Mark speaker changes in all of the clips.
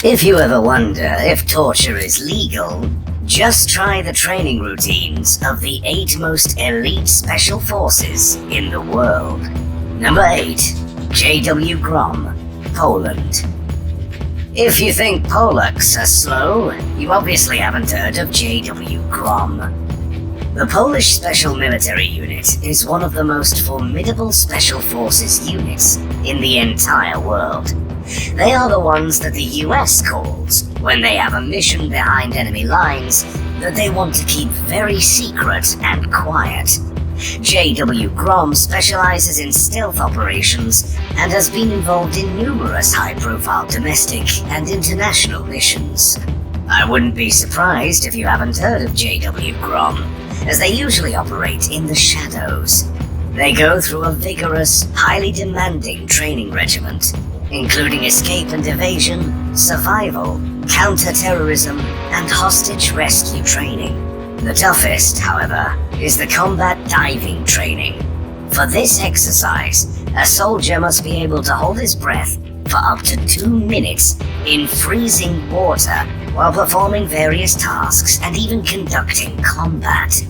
Speaker 1: If you ever wonder if torture is legal, just try the training routines of the 8 most elite special forces in the world. Number 8. J.W. Grom, Poland. If you think Polacks are slow, you obviously haven't heard of J.W. Grom. The Polish Special Military Unit is one of the most formidable special forces units in the entire world. They are the ones that the US calls when they have a mission behind enemy lines that they want to keep very secret and quiet. J.W. Grom specializes in stealth operations and has been involved in numerous high-profile domestic and international missions. I wouldn't be surprised if you haven't heard of J.W. Grom, as they usually operate in the shadows. They go through a vigorous, highly demanding training regiment, including escape and evasion, survival, counter-terrorism, and hostage rescue training. The toughest, however, is the combat diving training. For this exercise, a soldier must be able to hold his breath for up to 2 minutes in freezing water while performing various tasks and even conducting combat.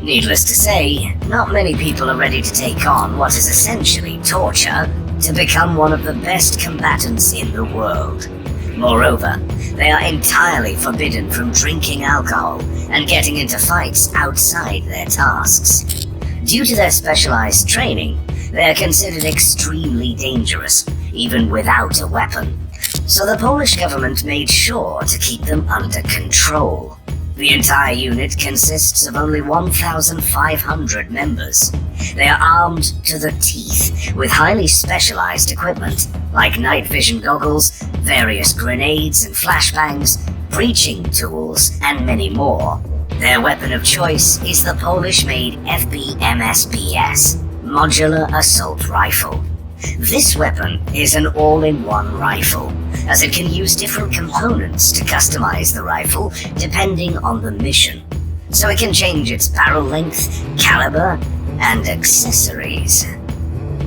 Speaker 1: Needless to say, not many people are ready to take on what is essentially torture to become one of the best combatants in the world. Moreover, they are entirely forbidden from drinking alcohol and getting into fights outside their tasks. Due to their specialized training, they are considered extremely dangerous, even without a weapon. So the Polish government made sure to keep them under control. The entire unit consists of only 1,500 members. They are armed to the teeth with highly specialized equipment like night vision goggles, various grenades and flashbangs, breaching tools, and many more. Their weapon of choice is the Polish-made FBMSBS, Modular Assault Rifle. This weapon is an all-in-one rifle, as it can use different components to customize the rifle depending on the mission. So it can change its barrel length, caliber, and accessories.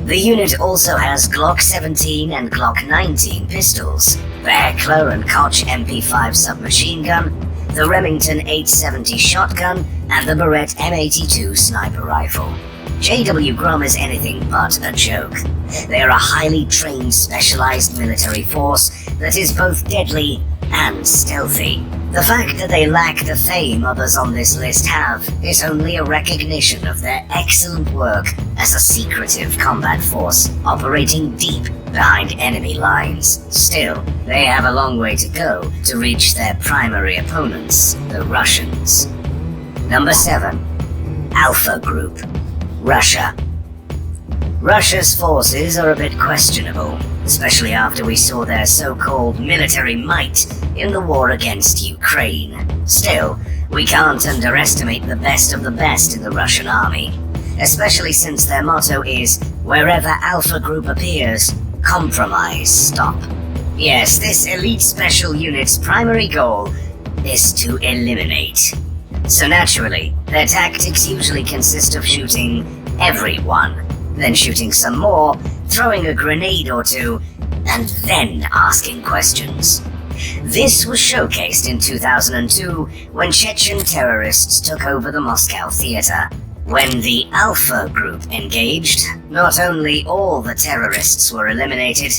Speaker 1: The unit also has Glock 17 and Glock 19 pistols, the Heckler and Koch MP5 submachine gun, the Remington 870 shotgun, and the Beretta M82 sniper rifle. J.W. Grom is anything but a joke. They are a highly trained, specialized military force that is both deadly and stealthy. The fact that they lack the fame others on this list have is only a recognition of their excellent work as a secretive combat force operating deep behind enemy lines. Still, they have a long way to go to reach their primary opponents, the Russians. Number 7. Alpha Group, Russia. Russia's forces are a bit questionable, especially after we saw their so-called military might in the war against Ukraine. Still, we can't underestimate the best of the best in the Russian army, especially since their motto is, wherever Alpha Group appears, compromise stop. Yes, this elite special unit's primary goal is to eliminate. So naturally, their tactics usually consist of shooting everyone, then shooting some more, throwing a grenade or two, and then asking questions. This was showcased in 2002 when Chechen terrorists took over the Moscow theater. When the Alpha Group engaged, not only all the terrorists were eliminated,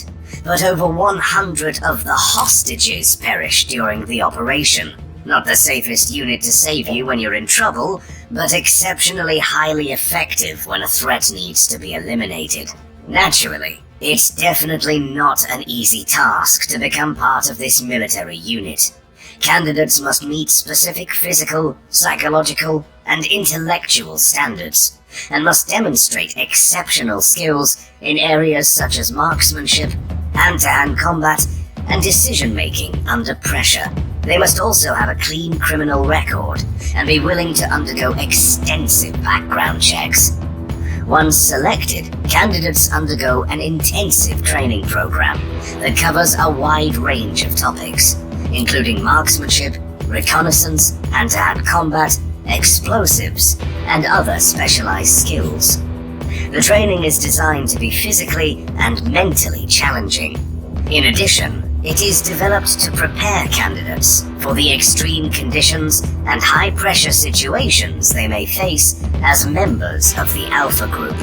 Speaker 1: but over 100 of the hostages perished during the operation. Not the safest unit to save you when you're in trouble, but exceptionally highly effective when a threat needs to be eliminated. Naturally, it's definitely not an easy task to become part of this military unit. Candidates must meet specific physical, psychological, and intellectual standards, and must demonstrate exceptional skills in areas such as marksmanship, hand-to-hand combat, and decision-making under pressure. They must also have a clean criminal record and be willing to undergo extensive background checks. Once selected, candidates undergo an intensive training program that covers a wide range of topics, including marksmanship, reconnaissance, hand-to-hand combat, explosives, and other specialized skills. The training is designed to be physically and mentally challenging. In addition, It is developed to prepare candidates for the extreme conditions and high-pressure situations they may face as members of the Alpha Group.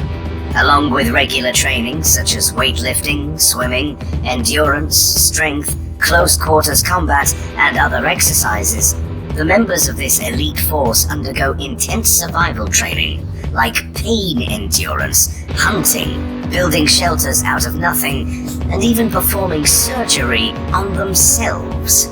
Speaker 1: Along with regular training such as weightlifting, swimming, endurance, strength, close quarters combat, and other exercises, the members of this elite force undergo intense survival training like pain endurance, hunting, building shelters out of nothing, and even performing surgery on themselves.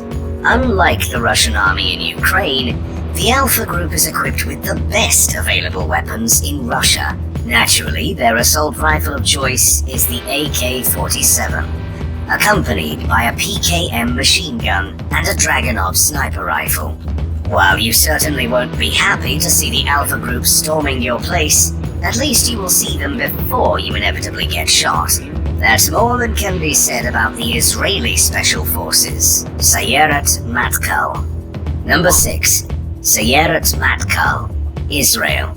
Speaker 1: Unlike the Russian army in Ukraine, the Alpha Group is equipped with the best available weapons in Russia. Naturally, their assault rifle of choice is the AK-47, accompanied by a PKM machine gun and a Dragunov sniper rifle. While you certainly won't be happy to see the Alpha Group storming your place, at least you will see them before you inevitably get shot. That's more than can be said about the Israeli Special Forces, Sayeret Matkal. Number 6. Sayeret Matkal, Israel.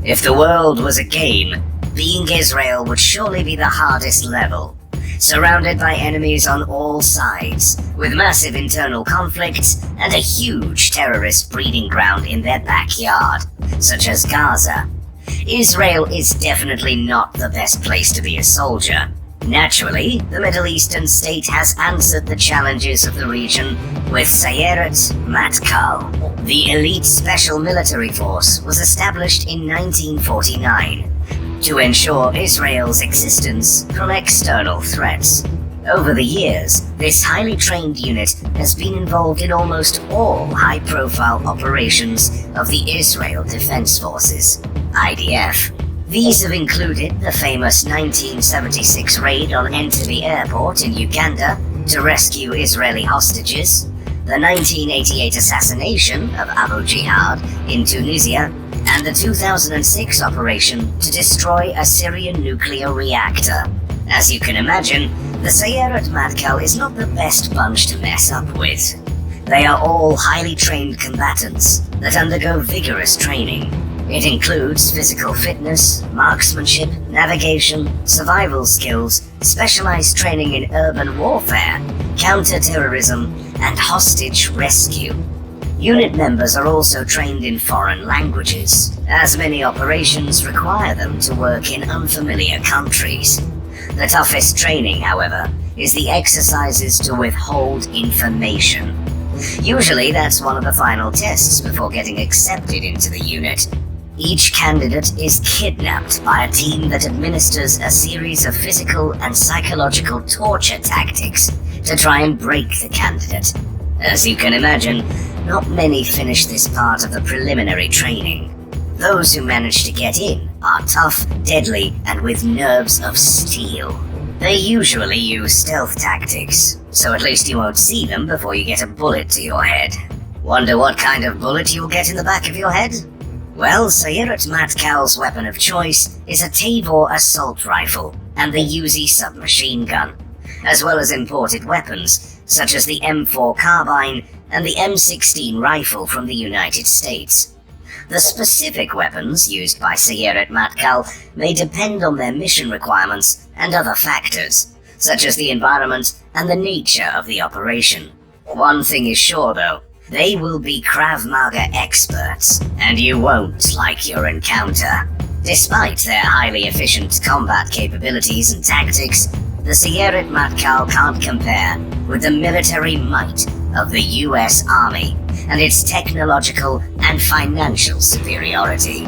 Speaker 1: If the world was a game, being Israel would surely be the hardest level. Surrounded by enemies on all sides, with massive internal conflicts and a huge terrorist breeding ground in their backyard, such as Gaza. Israel is definitely not the best place to be a soldier. Naturally, the Middle Eastern state has answered the challenges of the region with Sayeret Matkal. The elite special military force was established in 1949 to ensure Israel's existence from external threats. Over the years, this highly trained unit has been involved in almost all high-profile operations of the Israel Defense Forces, IDF. These have included the famous 1976 raid on Entebbe Airport in Uganda to rescue Israeli hostages, the 1988 assassination of Abu Jihad in Tunisia, and the 2006 operation to destroy a Syrian nuclear reactor. As you can imagine, the Sayeret Matkal is not the best bunch to mess up with. They are all highly trained combatants that undergo vigorous training. It includes physical fitness, marksmanship, navigation, survival skills, specialized training in urban warfare, counter-terrorism, and hostage rescue. Unit members are also trained in foreign languages, as many operations require them to work in unfamiliar countries. The toughest training, however, is the exercises to withhold information. Usually that's one of the final tests before getting accepted into the unit. Each candidate is kidnapped by a team that administers a series of physical and psychological torture tactics to try and break the candidate. As you can imagine, not many finish this part of the preliminary training. Those who manage to get in are tough, deadly, and with nerves of steel. They usually use stealth tactics, so at least you won't see them before you get a bullet to your head. Wonder what kind of bullet you'll get in the back of your head? Well, Sayeret Matkal's weapon of choice is a Tabor assault rifle and the Uzi submachine gun, as well as imported weapons such as the M4 carbine and the M16 rifle from the United States. The specific weapons used by Sayeret Matkal may depend on their mission requirements and other factors, such as the environment and the nature of the operation. One thing is sure though, they will be Krav Maga experts, and you won't like your encounter. Despite their highly efficient combat capabilities and tactics, the Sayeret Matkal can't compare with the military might of the US Army and its technological and financial superiority.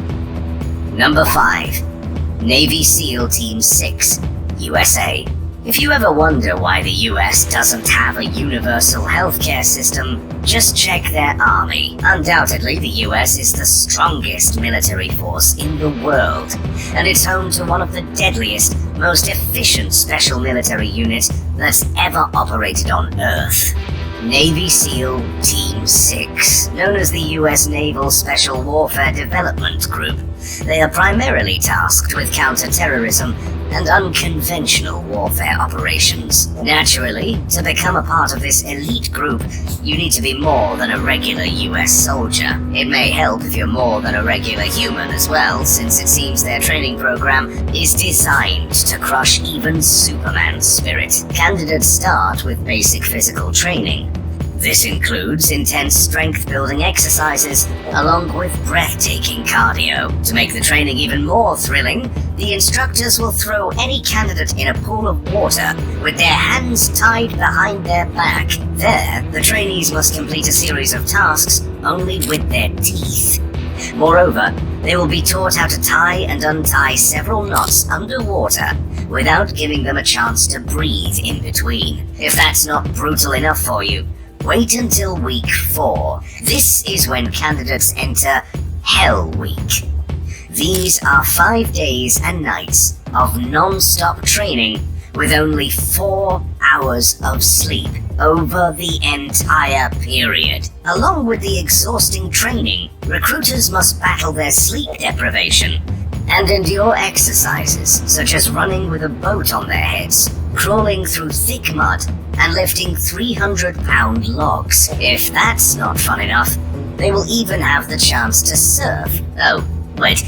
Speaker 1: Number 5. Navy SEAL Team 6, USA. If you ever wonder why the US doesn't have a universal healthcare system, just check their army. Undoubtedly, the US is the strongest military force in the world, and it's home to one of the deadliest, most efficient special military units that's ever operated on Earth. Navy SEAL Team 6, known as the US Naval Special Warfare Development Group. They are primarily tasked with counter-terrorism and unconventional warfare operations. Naturally, to become a part of this elite group, you need to be more than a regular US soldier. It may help if you're more than a regular human as well, since it seems their training program is designed to crush even Superman's spirit. Candidates start with basic physical training. This includes intense strength-building exercises, along with breathtaking cardio. To make the training even more thrilling, the instructors will throw any candidate in a pool of water with their hands tied behind their back. There, the trainees must complete a series of tasks only with their teeth. Moreover, they will be taught how to tie and untie several knots underwater without giving them a chance to breathe in between. If that's not brutal enough for you, wait until week 4. This is when candidates enter Hell Week. These are 5 days and nights of non-stop training with only 4 hours of sleep over the entire period. Along with the exhausting training, recruiters must battle their sleep deprivation and endure exercises such as running with a boat on their heads, crawling through thick mud, and lifting 300-pound logs. If that's not fun enough, they will even have the chance to surf. Oh, wait,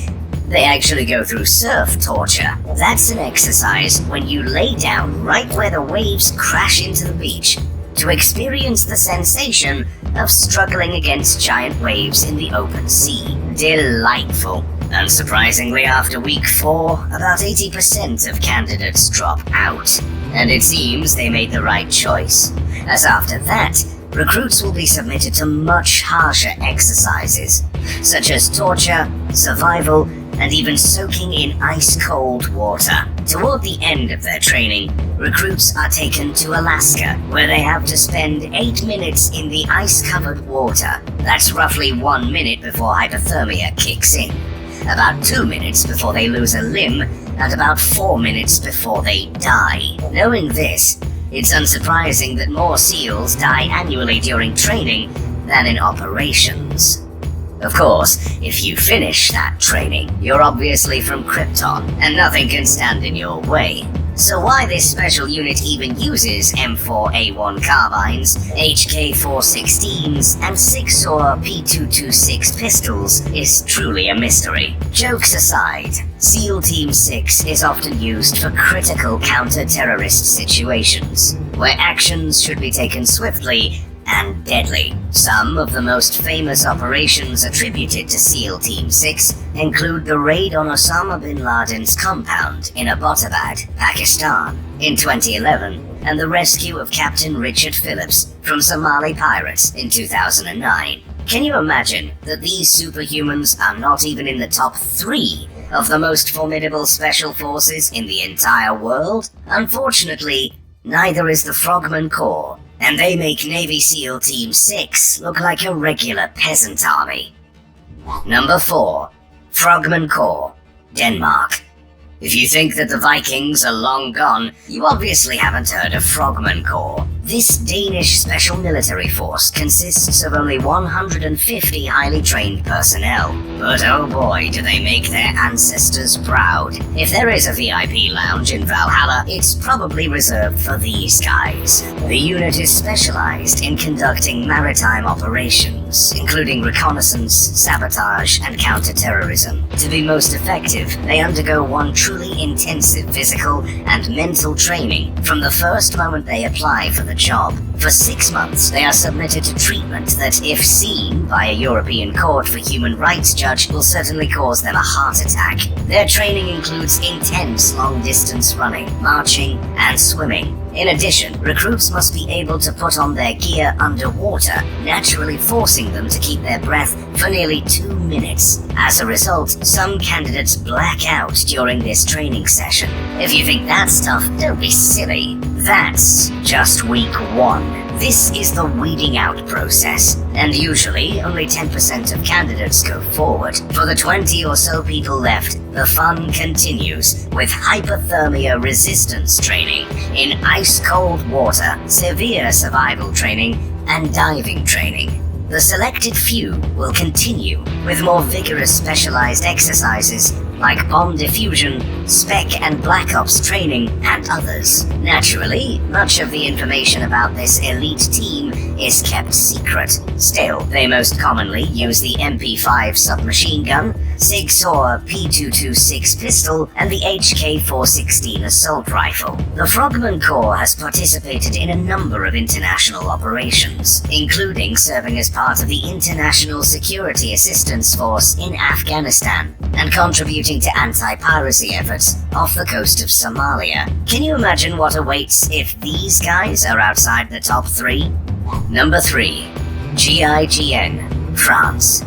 Speaker 1: they actually go through surf torture. That's an exercise when you lay down right where the waves crash into the beach to experience the sensation of struggling against giant waves in the open sea. Delightful. Unsurprisingly, after week 4, about 80% of candidates drop out. And it seems they made the right choice, as after that, recruits will be submitted to much harsher exercises, such as torture, survival, and even soaking in ice-cold water. Toward the end of their training, recruits are taken to Alaska, where they have to spend 8 minutes in the ice-covered water. That's roughly 1 minute before hypothermia kicks in, about 2 minutes before they lose a limb, and about 4 minutes before they die. Knowing this, it's unsurprising that more SEALs die annually during training than in operations. Of course, if you finish that training, you're obviously from Krypton, and nothing can stand in your way. So why this special unit even uses M4A1 carbines, HK416s, and 6-Saw P226 pistols is truly a mystery. Jokes aside, SEAL Team 6 is often used for critical counter-terrorist situations, where actions should be taken swiftly and deadly. Some of the most famous operations attributed to SEAL Team 6 include the raid on Osama bin Laden's compound in Abbottabad, Pakistan, in 2011, and the rescue of Captain Richard Phillips from Somali pirates in 2009. Can you imagine that these superhumans are not even in the top 3 of the most formidable special forces in the entire world? Unfortunately, neither is the Frogman Corps, and they make Navy SEAL Team 6 look like a regular peasant army. Number 4. Frogman Corps, Denmark. If you think that the Vikings are long gone, you obviously haven't heard of Frogman Corps. This Danish special military force consists of only 150 highly trained personnel. But oh boy, do they make their ancestors proud. If there is a VIP lounge in Valhalla, it's probably reserved for these guys. The unit is specialized in conducting maritime operations, including reconnaissance, sabotage, and counter-terrorism. To be most effective, they undergo one truly intensive physical and mental training from the first moment they apply for the job. For 6 months, they are submitted to treatment that, if seen by a European Court for Human Rights judge, will certainly cause them a heart attack. Their training includes intense long-distance running, marching, and swimming. In addition, recruits must be able to put on their gear underwater, naturally forcing them to keep their breath for nearly 2 minutes. As a result, some candidates black out during this training session. If you think that's tough, don't be silly. That's just week 1. This is the weeding out process, and usually only 10% of candidates go forward. For the 20 or so people left, the fun continues with hypothermia resistance training in ice-cold water, severe survival training, and diving training. The selected few will continue with more vigorous specialized exercises like bomb diffusion, spec and black ops training, and others. Naturally, much of the information about this elite team is kept secret. Still, they most commonly use the MP5 submachine gun, Sig Sauer P226 pistol, and the HK416 assault rifle. The Frogman Corps has participated in a number of international operations, including serving as part of the International Security Assistance Force in Afghanistan, and contributing to anti-piracy efforts off the coast of Somalia. Can you imagine what awaits if these guys are outside the top 3? Number 3. GIGN, France.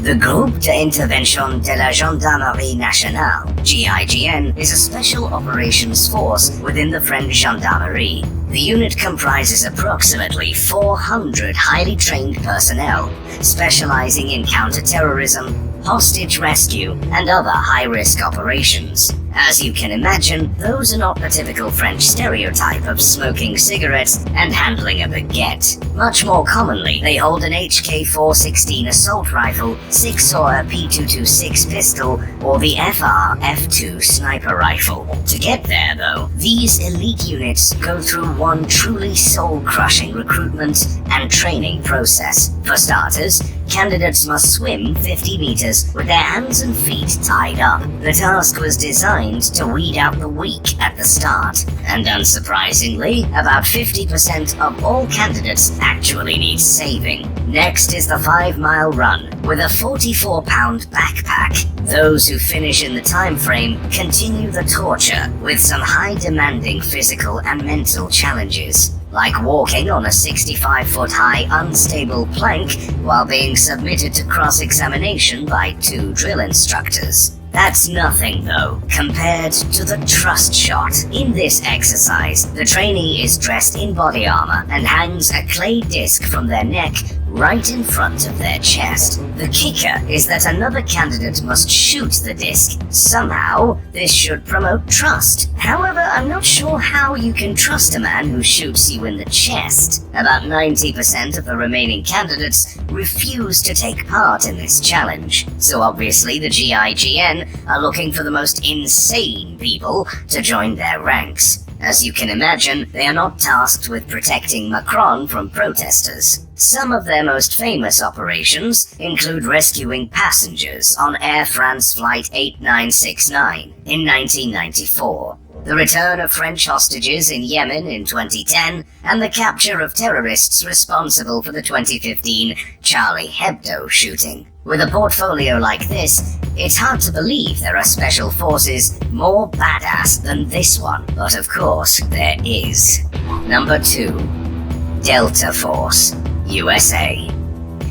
Speaker 1: The Groupe d'Intervention de la Gendarmerie Nationale, GIGN, is a special operations force within the French Gendarmerie. The unit comprises approximately 400 highly trained personnel, specializing in counter-terrorism, hostage rescue, and other high-risk operations. As you can imagine, those are not the typical French stereotype of smoking cigarettes and handling a baguette. Much more commonly, they hold an HK416 assault rifle, Sig Sauer P226 pistol, or the FR-F2 sniper rifle. To get there, though, these elite units go through one truly soul-crushing recruitment and training process. For starters, candidates must swim 50 meters with their hands and feet tied up. The task was designed to weed out the weak at the start, and unsurprisingly, about 50% of all candidates actually need saving. Next is the 5-mile run with a 44-pound backpack. Those who finish in the time frame continue the torture with some high-demanding physical and mental challenges, like walking on a 65-foot-high unstable plank while being submitted to cross-examination by 2 drill instructors. That's nothing, though, compared to the trust shot. In this exercise, the trainee is dressed in body armor and hangs a clay disc from their neck right in front of their chest. The kicker is that another candidate must shoot the disc. Somehow, this should promote trust. However, I'm not sure how you can trust a man who shoots you in the chest. About 90% of the remaining candidates refuse to take part in this challenge. So obviously the GIGN are looking for the most insane people to join their ranks. As you can imagine, they are not tasked with protecting Macron from protesters. Some of their most famous operations include rescuing passengers on Air France Flight 8969 in 1994, the return of French hostages in Yemen in 2010, and the capture of terrorists responsible for the 2015 Charlie Hebdo shooting. With a portfolio like this, it's hard to believe there are special forces more badass than this one, but of course there is. Number 2. Delta Force, USA.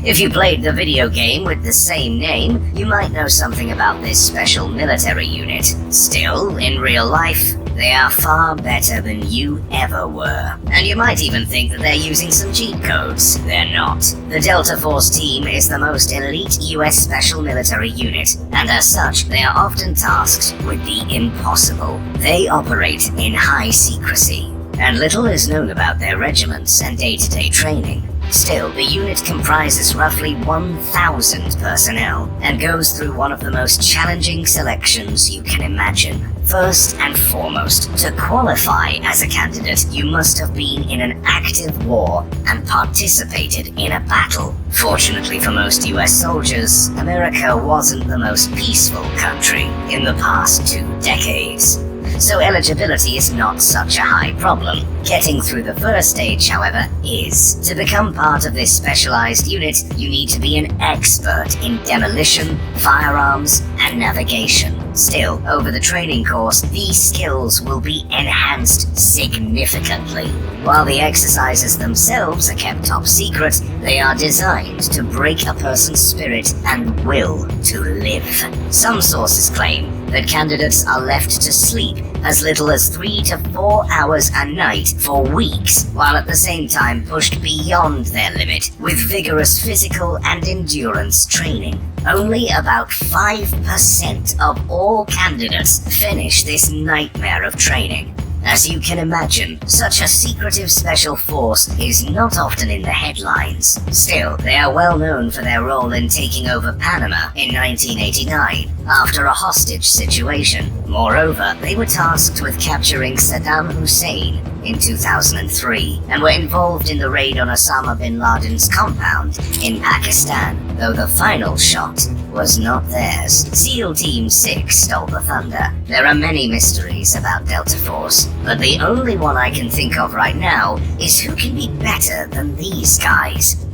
Speaker 1: If you played the video game with the same name, you might know something about this special military unit. Still, in real life, they are far better than you ever were. And you might even think that they're using some cheat codes. They're not. The Delta Force team is the most elite US special military unit, and as such, they are often tasked with the impossible. They operate in high secrecy, and little is known about their regiments and day-to-day training. Still, the unit comprises roughly 1,000 personnel and goes through one of the most challenging selections you can imagine. First and foremost, to qualify as a candidate, you must have been in an active war and participated in a battle. Fortunately for most US soldiers, America wasn't the most peaceful country in the past 2 decades. So eligibility is not such a high problem. Getting through the first stage, however, is. To become part of this specialized unit, you need to be an expert in demolition, firearms, and navigation. Still, over the training course, these skills will be enhanced significantly. While the exercises themselves are kept top secret, they are designed to break a person's spirit and will to live. Some sources claim that candidates are left to sleep as little as 3 to 4 hours a night for weeks, while at the same time pushed beyond their limit with vigorous physical and endurance training. Only about 5% of all candidates finish this nightmare of training. As you can imagine, such a secretive special force is not often in the headlines. Still, they are well known for their role in taking over Panama in 1989 after a hostage situation. Moreover, they were tasked with capturing Saddam Hussein in 2003 and were involved in the raid on Osama bin Laden's compound in Pakistan, though the final shot was not theirs. SEAL Team 6 stole the thunder. There are many mysteries about Delta Force, but the only one I can think of right now is who can be better than these guys.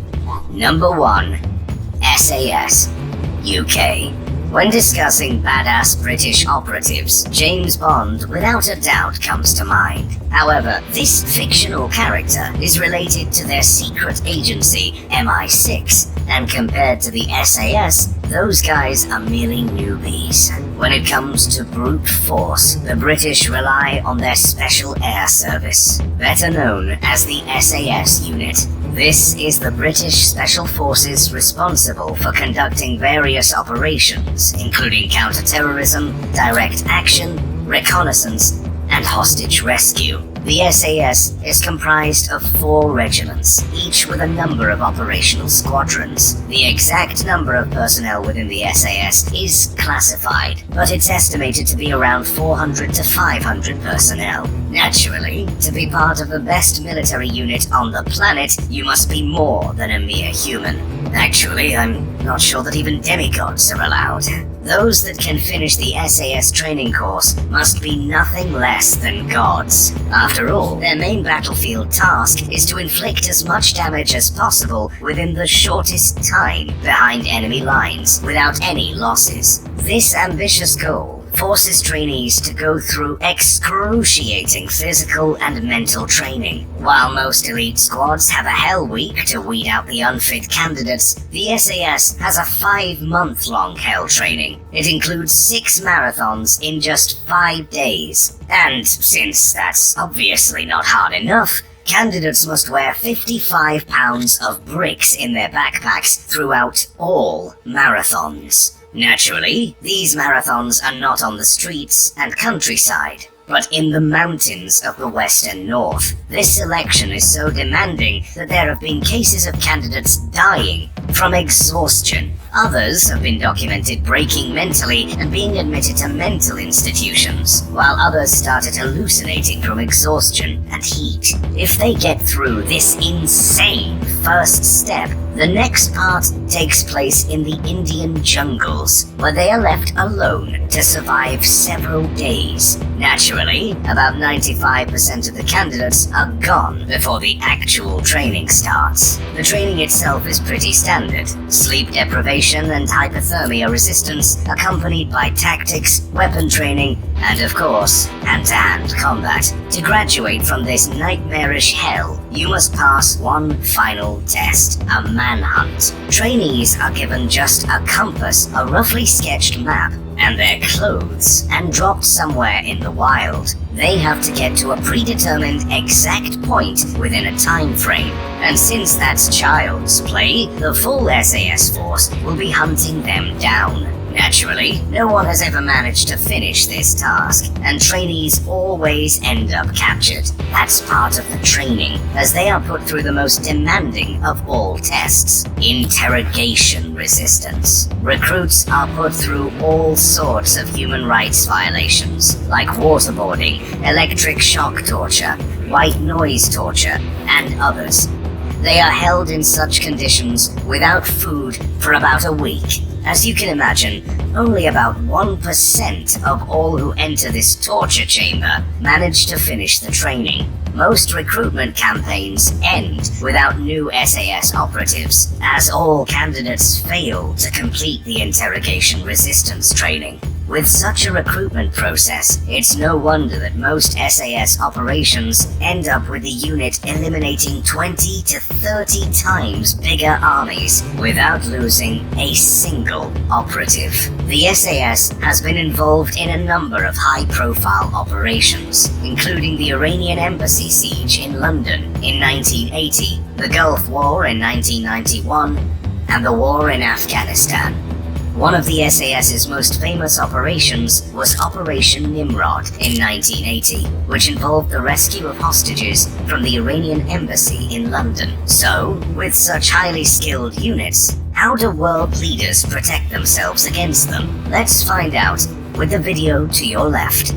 Speaker 1: Number 1. SAS, UK. When discussing badass British operatives, James Bond without a doubt comes to mind. However, this fictional character is related to their secret agency, MI6, and compared to the SAS, those guys are merely newbies. When it comes to brute force, the British rely on their Special Air Service, better known as the SAS unit. This is the British Special Forces responsible for conducting various operations, including counter-terrorism, direct action, reconnaissance, and hostage rescue. The SAS is comprised of 4 regiments, each with a number of operational squadrons. The exact number of personnel within the SAS is classified, but it's estimated to be around 400 to 500 personnel. Naturally, to be part of the best military unit on the planet, you must be more than a mere human. Actually, I'm not sure that even demigods are allowed. Those that can finish the SAS training course must be nothing less than gods. After all, their main battlefield task is to inflict as much damage as possible within the shortest time behind enemy lines without any losses. This ambitious goal forces trainees to go through excruciating physical and mental training. While most elite squads have a hell week to weed out the unfit candidates, the SAS has a 5-month-long hell training. It includes 6 marathons in just 5 days. And since that's obviously not hard enough, candidates must wear 55 pounds of bricks in their backpacks throughout all marathons. Naturally, these marathons are not on the streets and countryside, but in the mountains of the West and North. This selection is so demanding that there have been cases of candidates dying from exhaustion. Others have been documented breaking mentally and being admitted to mental institutions, while others started hallucinating from exhaustion and heat. If they get through this insane first step, the next part takes place in the Indian jungles, where they are left alone to survive several days. Naturally, about 95% of the candidates are gone before the actual training starts. The training itself is pretty standard: sleep deprivation and hypothermia resistance, accompanied by tactics, weapon training, and of course, hand-to-hand combat. To graduate from this nightmarish hell, you must pass one final test, a manhunt. Trainees are given just a compass, a roughly sketched map, and their clothes, and dropped somewhere in the wild. They have to get to a predetermined exact point within a time frame, and since that's child's play, the full SAS force will be hunting them down. Naturally, no one has ever managed to finish this task, and trainees always end up captured. That's part of the training, as they are put through the most demanding of all tests: interrogation resistance. Recruits are put through all sorts of human rights violations, like waterboarding, electric shock torture, white noise torture, and others. They are held in such conditions without food for about a week. As you can imagine, only about 1% of all who enter this torture chamber manage to finish the training. Most recruitment campaigns end without new SAS operatives, as all candidates fail to complete the interrogation resistance training. With such a recruitment process, it's no wonder that most SAS operations end up with the unit eliminating 20 to 30 times bigger armies without losing a single operative. The SAS has been involved in a number of high-profile operations, including the Iranian embassy siege in London in 1980, the Gulf War in 1991, and the war in Afghanistan. One of the SAS's most famous operations was Operation Nimrod in 1980, which involved the rescue of hostages from the Iranian embassy in London. So, with such highly skilled units, how do world leaders protect themselves against them? Let's find out with the video to your left.